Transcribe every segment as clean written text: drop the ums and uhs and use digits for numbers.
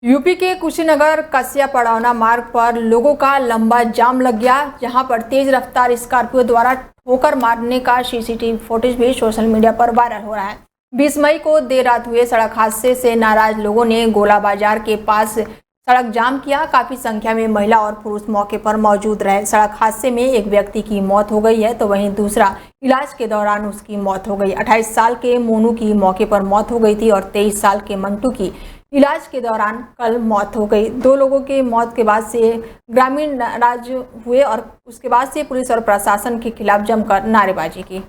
UP के कुशीनगर कसिया पड़ौना मार्ग पर लोगों का लंबा जाम लग गया, जहां पर तेज रफ्तार स्कॉर्पियो द्वारा ठोकर मारने का सीसीटीवी फुटेज भी सोशल मीडिया पर वायरल हो रहा है। 20 मई को देर रात हुए सड़क हादसे से नाराज लोगों ने गोला बाजार के पास सड़क जाम किया। काफी संख्या में महिला और पुरुष मौके पर मौजूद रहे। सड़क हादसे में एक व्यक्ति की मौत हो गई है तो वहीं दूसरा इलाज के दौरान उसकी मौत हो गई। 28 साल के मोनू की मौके पर मौत हो गई थी और 23 साल के मंटू की इलाज के दौरान कल मौत हो गई। दो लोगों के मौत के बाद से ग्रामीण नाराज हुए और उसके बाद से पुलिस और प्रशासन के खिलाफ जमकर नारेबाजी की।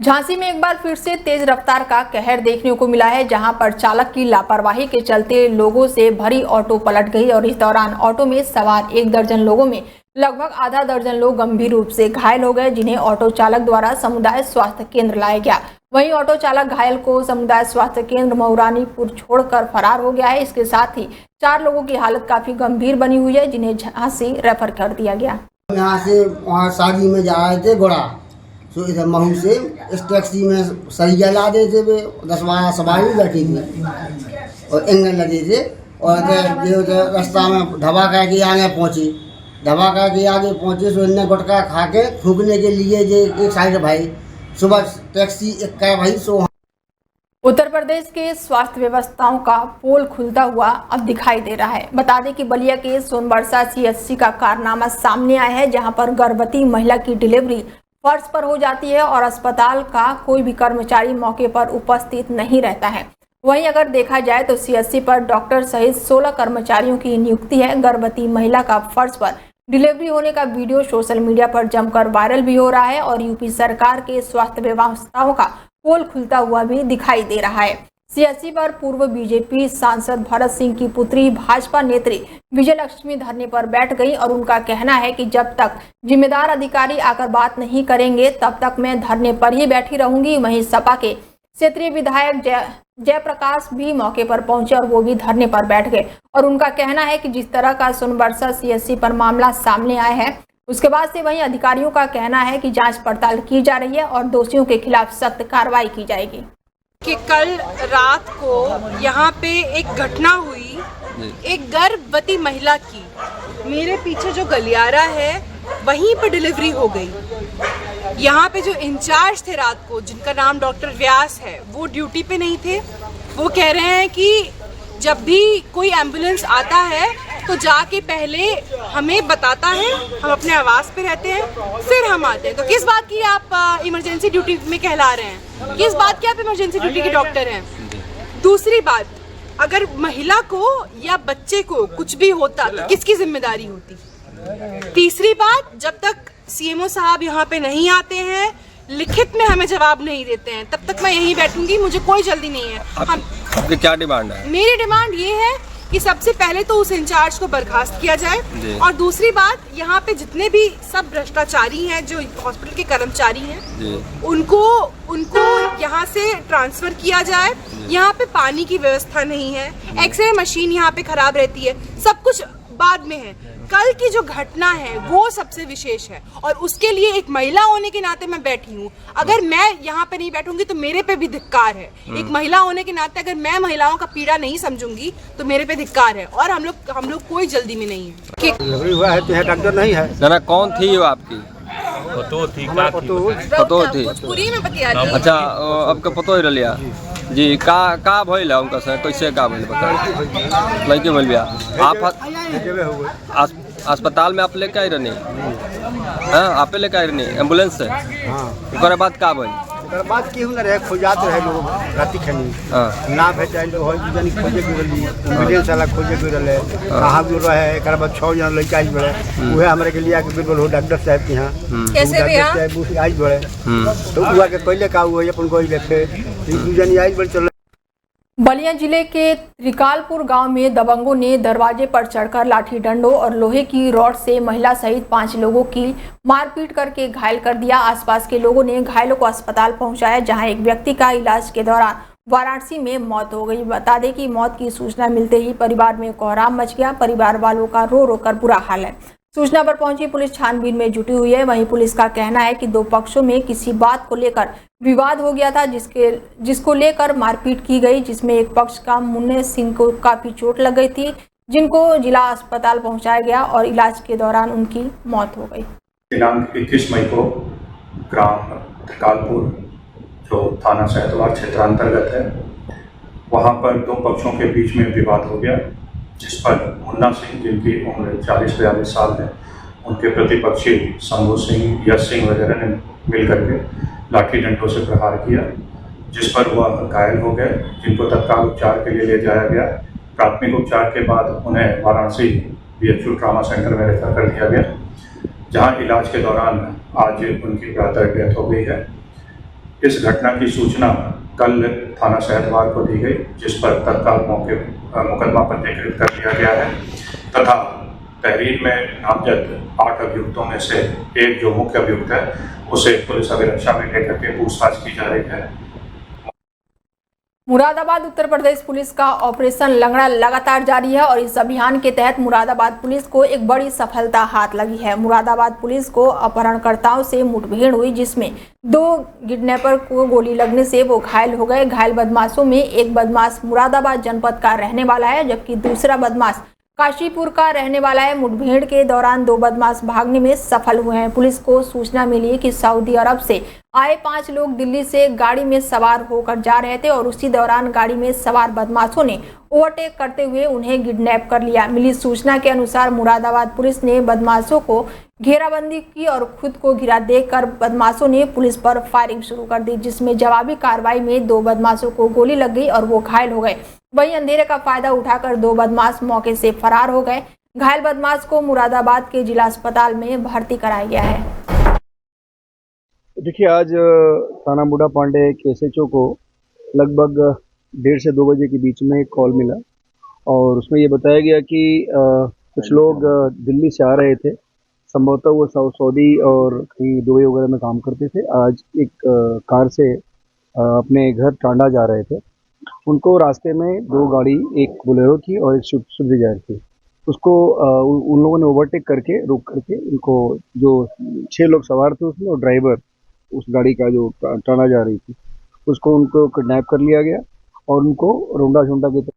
झांसी में एक बार फिर से तेज रफ्तार का कहर देखने को मिला है, जहां पर चालक की लापरवाही के चलते लोगों से भरी ऑटो पलट गई और इस दौरान ऑटो में सवार 1 दर्जन लोगों में लगभग आधा दर्जन लोग गंभीर रूप से घायल हो गए, जिन्हें ऑटो चालक द्वारा समुदाय स्वास्थ्य केंद्र लाया गया। वहीं ऑटो चालक घायल को समुदाय स्वास्थ्य केंद्र मऊरानीपुर छोड़कर फरार हो गया है। इसके साथ ही 4 लोगों की हालत काफी गंभीर बनी हुई है, जिन्हें झांसी रेफर कर दिया गया। यहाँ से वहाँ शादी में जा रहे थे गोड़ा, तो इधर महू से इस टैक्सी में सरिया ला दे थे, 10-12 सवारी बैठी थी और एंगल लगे थे और रास्ता में धमाका के आगे पहुँची। धमाका के आगे पहुँचे तो इन्हें गुटखा खा के थूकने के लिए जे एक साइड भाई सुबह टैक्सी एक का भाई सो। उत्तर प्रदेश के स्वास्थ्य व्यवस्थाओं का पोल खुलता हुआ अब दिखाई दे रहा है। बता दें कि बलिया के सोनबरसा CHC का कारनामा सामने आया है, जहां पर गर्भवती महिला की डिलीवरी फर्श पर हो जाती है और अस्पताल का कोई भी कर्मचारी मौके पर उपस्थित नहीं रहता है। वहीं अगर देखा जाए तो CHC पर डॉक्टर सहित 16 कर्मचारियों की नियुक्ति है। गर्भवती महिला का फर्श पर डिलीवरी होने का वीडियो सोशल मीडिया पर जमकर वायरल भी हो रहा है और यूपी सरकार के स्वास्थ्य व्यवस्थाओं का पोल खुलता हुआ भी दिखाई दे रहा है। CHC पर पूर्व बीजेपी सांसद भरत सिंह की पुत्री भाजपा नेत्री विजयलक्ष्मी धरने पर बैठ गई और उनका कहना है कि जब तक जिम्मेदार अधिकारी आकर बात नहीं करेंगे तब तक मैं धरने पर ही बैठी रहूंगी। वहीं सपा के क्षेत्रीय विधायक जयप्रकाश भी मौके पर पहुंचे और वो भी धरने पर बैठ गए और उनका कहना है कि जिस तरह का सोनबरसा CHC पर मामला सामने आया है उसके बाद से वहीं अधिकारियों का कहना है कि जांच पड़ताल की जा रही है और दोषियों के खिलाफ सख्त कार्रवाई की जाएगी। कि कल रात को यहाँ पे एक घटना हुई, एक गर्भवती महिला की, मेरे पीछे जो गलियारा है वहीं पर डिलीवरी हो गई। यहाँ पे जो इंचार्ज थे रात को, जिनका नाम डॉक्टर व्यास है, वो ड्यूटी पे नहीं थे। वो कह रहे हैं कि जब भी कोई एम्बुलेंस आता है तो जाके पहले हमें बताता है, हम अपने आवास पे रहते हैं, फिर हम आते हैं। तो किस बात की आप इमरजेंसी ड्यूटी में कहला रहे हैं? किस बात की आप इमरजेंसी ड्यूटी के डॉक्टर हैं? दूसरी बात, अगर महिला को या बच्चे को कुछ भी होता तो किसकी जिम्मेदारी होती? तीसरी बात, जब तक CMO साहब यहाँ पे नहीं आते हैं, लिखित में हमें जवाब नहीं देते हैं, तब तक मैं यहीं बैठूंगी, मुझे कोई जल्दी नहीं है। आपकी क्या डिमांड है? मेरी डिमांड ये है कि सबसे पहले तो उस इंचार्ज को बर्खास्त किया जाए और दूसरी बात, यहाँ पे जितने भी सब भ्रष्टाचारी हैं, जो हॉस्पिटल के कर्मचारी हैं, उनको यहाँ से ट्रांसफर किया जाए। यहाँ पे पानी की व्यवस्था नहीं है, एक्सरे मशीन यहाँ पे खराब रहती है, सब कुछ बाद में है। कल की जो घटना है वो सबसे विशेष है और उसके लिए एक महिला होने के नाते मैं बैठी हूँ। अगर मैं यहाँ पे नहीं बैठूंगी तो मेरे पे भी धिक्कार है। एक महिला होने के नाते अगर मैं महिलाओं का पीड़ा नहीं समझूंगी तो मेरे पे धिक्कार है और हम लोग कोई जल्दी में नहीं है। हुआ है तो डॉक्टर नहीं है ना। कौन थी वो आपकी? पतो थी। भोजपुरी में बतिया रही। अच्छा, आपका पतो ही लिया जी। का भइल है उनका से? कैसे का भइल बताओ? लड़की भइल बिया। आप अस्पताल में आप लेके आई रहनी? हाँ, आपे लेके आई रहनी एम्बुलेंस से? हाँ। बाद का भइल? बात की हुनर है, खोजात रहे लोग राती खनी। हां, ना भेटाइल तो होई जानी खोजे गेली, एम्बुलेंस वाला खोजे गेल है, कहां दूर रहे। एकर बाद 6 जन लड़का आई बड़े, उहे हमरे के लिया के बिल्कुल हो डॉक्टर साहब के यहां कैसे भी हां बुस आई बड़े। तो हुआ के पहले का हुआ अपन कोई लेते 2 जन आई बड़े। चल बलिया जिले के त्रिकालपुर गांव में दबंगों ने दरवाजे पर चढ़कर लाठी डंडों और लोहे की रॉड से महिला सहित 5 लोगों की मारपीट करके घायल कर दिया। आसपास के लोगों ने घायलों को अस्पताल पहुंचाया, जहां एक व्यक्ति का इलाज के दौरान वाराणसी में मौत हो गई। बता दें कि मौत की सूचना मिलते ही परिवार में कोहराम मच गया। परिवार वालों का रो रो कर बुरा हाल है। सूचना पर पहुंची पुलिस छानबीन में जुटी हुई है। वहीं पुलिस का कहना है कि दो पक्षों में किसी बात को लेकर विवाद हो गया था, जिसको लेकर मारपीट की गई, जिसमें एक पक्ष का मुन्ने सिंह को काफी चोट लग गई थी, जिनको जिला अस्पताल पहुंचाया गया और इलाज के दौरान उनकी मौत हो गई। दिनांक 21 मई को ग्राम त्रिकालपुर, जो थाना सहतवार क्षेत्रांतर्गत है, वहाँ पर दो पक्षों के बीच में विवाद हो गया, जिस पर मुन्ना सिंह, जिनकी उम्र 40-42 साल है, उनके प्रतिपक्षी शंभू सिंह, यश सिंह वगैरह ने मिलकर के लाठी डंडों से प्रहार किया, जिस पर वह घायल हो गए, जिनको तत्काल उपचार के लिए ले जाया गया। प्राथमिक उपचार के बाद उन्हें वाराणसी बीएचयू ट्रॉमा सेंटर में रेफर कर दिया गया, जहां इलाज के दौरान आज उनकी प्रातः डेथ हो गई है। इस घटना की सूचना कल थाना सहतवार को दी गई, जिस पर तत्काल मुकदमा पंजीकृत कर दिया गया है तथा तहरीर में नामजद 8 अभियुक्तों में से एक जो मुख्य अभियुक्त है, उसे पुलिस अभिरक्षा में लेकर के पूछताछ की जा रही है। मुरादाबाद उत्तर प्रदेश पुलिस का ऑपरेशन लंगड़ा लगातार जारी है और इस अभियान के तहत मुरादाबाद पुलिस को एक बड़ी सफलता हाथ लगी है। मुरादाबाद पुलिस को अपहरणकर्ताओं से मुठभेड़ हुई, जिसमें 2 किडनैपर को गोली लगने से वो घायल हो गए। घायल बदमाशों में एक बदमाश मुरादाबाद जनपद का रहने वाला है, जबकि दूसरा बदमाश काशीपुर का रहने वाला है। मुठभेड़ के दौरान 2 बदमाश भागने में सफल हुए हैं। पुलिस को सूचना मिली कि सऊदी अरब से आए 5 लोग दिल्ली से गाड़ी में सवार होकर जा रहे थे और उसी दौरान गाड़ी में सवार बदमाशों ने ओवरटेक करते हुए उन्हें किडनैप कर लिया। मिली सूचना के अनुसार मुरादाबाद पुलिस ने बदमाशों को घेराबंदी की और खुद को घिरा देखकर बदमाशों ने पुलिस पर फायरिंग शुरू कर दी, जिसमें जवाबी कार्रवाई में 2 बदमाशों को गोली लग गई और वो घायल हो गए। वहीं अंधेरे का फायदा उठाकर 2 बदमाश मौके से फरार हो गए। घायल बदमाश को मुरादाबाद के जिला अस्पताल में भर्ती कराया गया है। देखिए, आज थाना बूढ़ा पांडे के एसएचओ को लगभग 1:30 से 2 बजे के बीच में एक कॉल मिला और उसमें ये बताया गया कि कुछ लोग दिल्ली से आ रहे थे। संभवतः वो सऊदी और कहीं दुबई वगैरह में काम करते थे। आज एक कार से अपने घर टांडा जा रहे थे। उनको रास्ते में 2 गाड़ी, एक बोलेरो थी और एक स्विफ्ट डिजायर थी। उसको उन लोगों ने ओवरटेक करके रोक करके उनको, जो 6 लोग सवार थे उसमें और ड्राइवर उस गाड़ी का जो टांडा जा रही थी, उसको उनको किडनैप कर लिया गया और उनको रोंडा छोंडा के।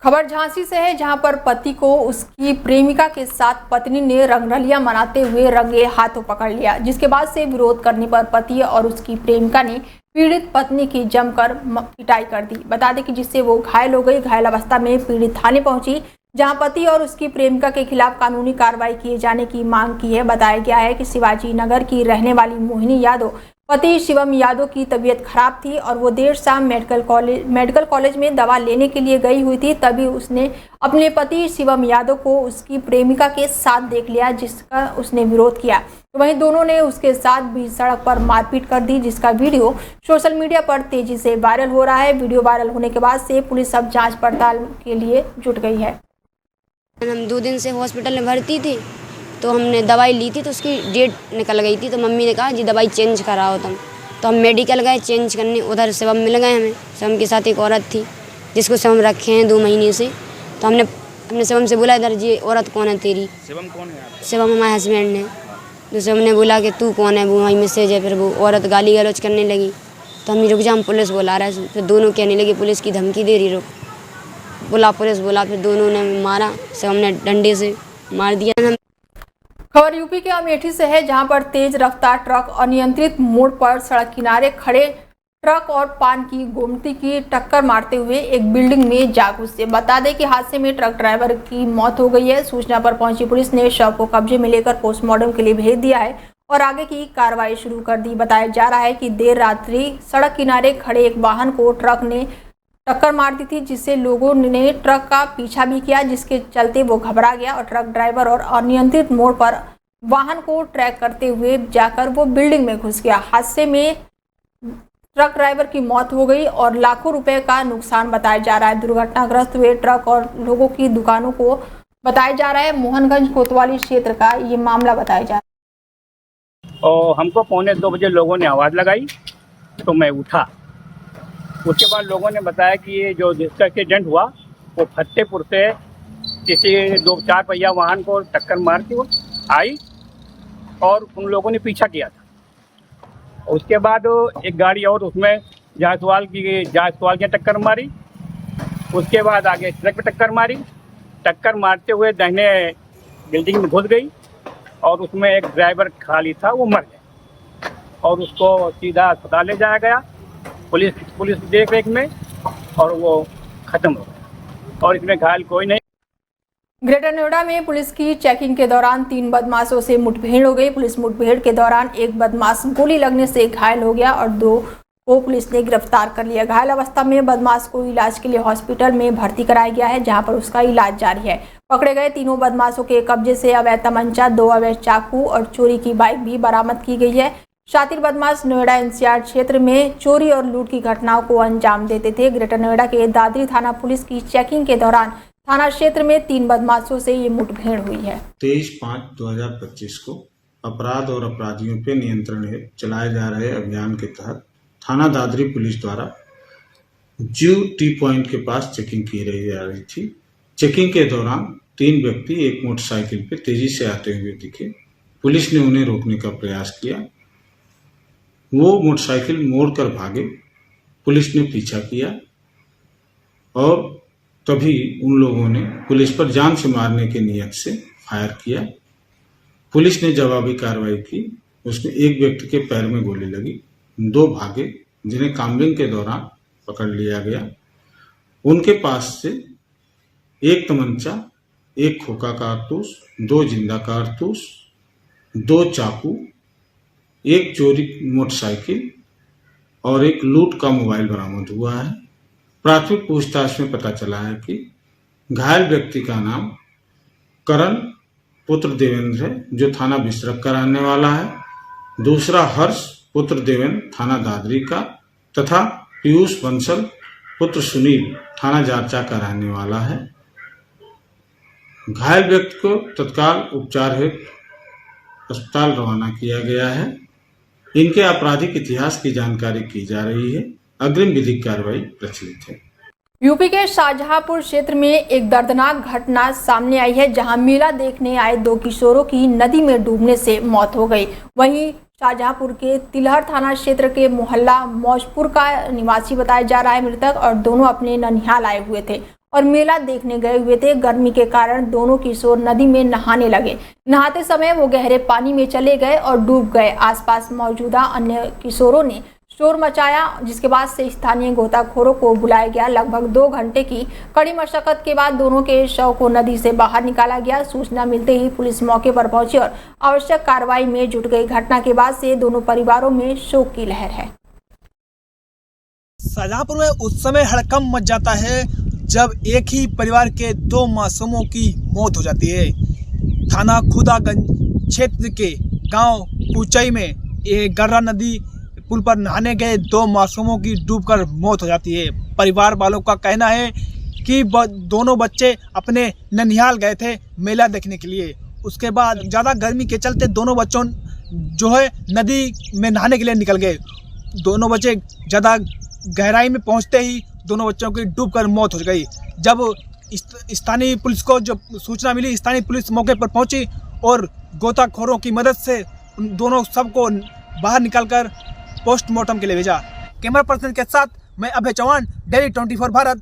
खबर झांसी से है, जहां पर पति को उसकी प्रेमिका के साथ पत्नी ने रंगरलियां मनाते हुए रंगे हाथों पकड़ लिया, जिसके बाद से विरोध करने पर पति और उसकी प्रेमिका ने पीड़ित पत्नी की जमकर पिटाई कर दी। बता दें कि जिससे वो घायल हो गई। घायल अवस्था में पीड़ित थाने पहुंची, जहां पति और उसकी प्रेमिका के खिलाफ कानूनी कार्रवाई किए जाने की मांग की है। बताया गया है कि शिवाजी नगर की रहने वाली मोहिनी यादव, पति शिवम यादव की तबीयत खराब थी और वो देर शाम मेडिकल कॉलेज में दवा लेने के लिए गई हुई थी। तभी उसने अपने पति शिवम यादव को उसकी प्रेमिका के साथ देख लिया, जिसका उसने विरोध किया। तो वहीं दोनों ने उसके साथ बीच सड़क पर मारपीट कर दी, जिसका वीडियो सोशल मीडिया पर तेजी से वायरल हो रहा है। वीडियो वायरल होने के बाद से पुलिस अब जाँच पड़ताल के लिए जुट गई है। हम 2 दिन से हॉस्पिटल में भर्ती थी, तो हमने दवाई ली थी तो उसकी डेट निकल गई थी। तो मम्मी ने कहा जी दवाई चेंज कराओ तुम। तो हम मेडिकल गए चेंज करने। उधर शिवम मिल गए हमें। शिवम के साथ एक औरत थी जिसको शिवम रखे हैं 2 महीने से। तो हमने अपने शिवम से बोला इधर जी औरत कौन है तेरी? शिवम कौन है? शिवम हमारे हस्बैंड ने। तो शिवम ने बोला कि तू कौन है? वो वही मैसेज है। फिर वो औरत गाली गलौज करने लगी। तो हम रुक जा, हम पुलिस बुला रहा है। फिर दोनों कहने लगे पुलिस की धमकी दे रही, रुक बोला पुलिस बोला। फिर दोनों ने मारा, शिवम ने डंडे से मार दिया। खबर यूपी के अमेठी से है, जहां पर तेज रफ्तार ट्रक अनियंत्रित मोड़ पर सड़क किनारे खड़े ट्रक और पान की गोमती की टक्कर मारते हुए एक बिल्डिंग में जा घुसे। बता दें कि हादसे में ट्रक ड्राइवर की मौत हो गई है। सूचना पर पहुंची पुलिस ने शव को कब्जे में लेकर पोस्टमार्टम के लिए भेज दिया है और आगे की कार्रवाई शुरू कर दी। बताया जा रहा है कि देर रात्रि सड़क किनारे खड़े एक वाहन को ट्रक ने टक्कर मार दी थी, जिससे लोगों ने ट्रक का पीछा भी किया, जिसके चलते वो घबरा गया और ट्रक ड्राइवर और अनियंत्रित मोड़ पर वाहन को ट्रैक करते हुए जाकर वो बिल्डिंग में घुस गया। हादसे में ट्रक ड्राइवर की मौत हो गई और लाखों रुपए का नुकसान बताया जा रहा है। दुर्घटनाग्रस्त हुए ट्रक और लोगों की दुकानों को बताया जा रहा है। मोहनगंज कोतवाली क्षेत्र का ये मामला बताया जा रहा है। और हमको 1:45 बजे लोगों ने आवाज़ लगाई तो मैं उठा। उसके बाद लोगों ने बताया कि ये जो जिसका एक्सीडेंट हुआ वो फतेहपुर से किसी 2-4 पहिया वाहन को टक्कर मार के वो आई और उन लोगों ने पीछा किया था। उसके बाद एक गाड़ी और उसमें जायसवाल की टक्कर मारी। उसके बाद आगे ट्रक पे टक्कर मारी। टक्कर मारते हुए दाहिने बिल्डिंग में घुस गई और उसमें एक ड्राइवर खाली था, वो मर गया और उसको सीधा अस्पताल ले जाया गया पुलिस देख रेख में, और वो ख़त्म हो गया और इसमें घायल कोई नहीं। ग्रेटर नोएडा में पुलिस की चेकिंग के दौरान 3 बदमाशों से मुठभेड़ हो गई। पुलिस मुठभेड़ के दौरान एक बदमाश गोली लगने से घायल हो गया और 2 को पुलिस ने गिरफ्तार कर लिया। घायल अवस्था में बदमाश को इलाज के लिए हॉस्पिटल में भर्ती कराया गया है, जहां पर उसका इलाज जारी है। पकड़े गए तीनों बदमाशों के कब्जे से अवैध तमंचा, 2 अवैध चाकू और चोरी की बाइक भी बरामद की गई है। शातिर बदमाश नोएडा एनसीआर क्षेत्र में चोरी और लूट की घटनाओं को अंजाम देते थे। ग्रेटर नोएडा के दादरी थाना पुलिस की चेकिंग के दौरान थाना क्षेत्र में 3 बदमाशों से ये मुठभेड़ हुई है। 23/5/2025 को अपराध और अपराधियों पर नियंत्रण हेतु चलाए जा रहे अभियान के तहत थाना दादरी पुलिस द्वारा जू टी पॉइंट के पास चेकिंग की जा रही थी। चेकिंग के दौरान 3 व्यक्ति एक मोटरसाइकिल पर तेजी से आते हुए दिखे। पुलिस ने उन्हें रोकने का प्रयास किया। वो मोटरसाइकिल मोड़कर भागे। पुलिस ने पीछा किया और तभी उन लोगों ने पुलिस पर जान से मारने के नियत से फायर किया। पुलिस ने जवाबी कार्रवाई की। उसमें एक व्यक्ति के पैर में गोली लगी। 2 भागे, जिन्हें काम्बिंग के दौरान पकड़ लिया गया। उनके पास से 1 तमंचा, 1 खोखा कारतूस, 2 जिंदा कारतूस, 2 चाकू, 1 चोरी मोटरसाइकिल और 1 लूट का मोबाइल बरामद हुआ है। प्राथमिक पूछताछ में पता चला है कि घायल व्यक्ति का नाम करण पुत्र देवेंद्र है, जो थाना बिसरख का रहने वाला है। दूसरा हर्ष पुत्र देवेंद्र थाना दादरी का तथा पीयूष बंसल पुत्र सुनील थाना जारचा का रहने वाला है। घायल व्यक्ति को तत्काल उपचार हेतु अस्पताल रवाना किया गया है। इनके आपराधिक इतिहास की जानकारी की जा रही है। अग्रिम विधिक कार्रवाई प्रचलित है। यूपी के शाहजहांपुर क्षेत्र में एक दर्दनाक घटना सामने आई है, जहां मेला देखने आए 2 किशोरों की नदी में डूबने से मौत हो गई। वहीं शाहजहांपुर के तिलहर थाना क्षेत्र के मोहल्ला मौजपुर का निवासी बताया जा रहा है मृतक, और दोनों अपने ननिहाल आए हुए थे और मेला देखने गए हुए थे। गर्मी के कारण दोनों किशोर नदी में नहाने लगे। नहाते समय वो गहरे पानी में चले गए और डूब गए। आसपास मौजूदा अन्य किशोरों ने शोर मचाया, जिसके बाद से स्थानीय गोताखोरों को बुलाया गया। लगभग 2 घंटे की कड़ी मशक्कत के बाद दोनों के शव को नदी से बाहर निकाला गया। सूचना मिलते ही पुलिस मौके पर पहुंची और आवश्यक कार्रवाई में जुट गई। घटना के बाद से दोनों परिवारों में शोक की लहर है। शाहजहांपुर में उस समय हड़कंप मच जाता है जब एक ही परिवार के 2 मासूमों की मौत हो जाती है। थाना खुदागंज क्षेत्र के गांव कुचई में ये गर्रा नदी पुल पर नहाने गए 2 मासूमों की डूबकर मौत हो जाती है। परिवार वालों का कहना है कि दोनों बच्चे अपने ननिहाल गए थे मेला देखने के लिए। उसके बाद ज़्यादा गर्मी के चलते दोनों बच्चों जो है नदी में नहाने के लिए निकल गए। दोनों बच्चे ज़्यादा गहराई में पहुंचते ही दोनों बच्चों की डूबकर मौत हो गई। जब स्थानीय पुलिस को जब सूचना मिली, स्थानीय पुलिस मौके पर पहुंची और गोताखोरों की मदद से उन दोनों सबको बाहर निकालकर पोस्टमार्टम के लिए भेजा। कैमरा पर्सन के साथ मैं अभय चौहान, डेली 24 भारत।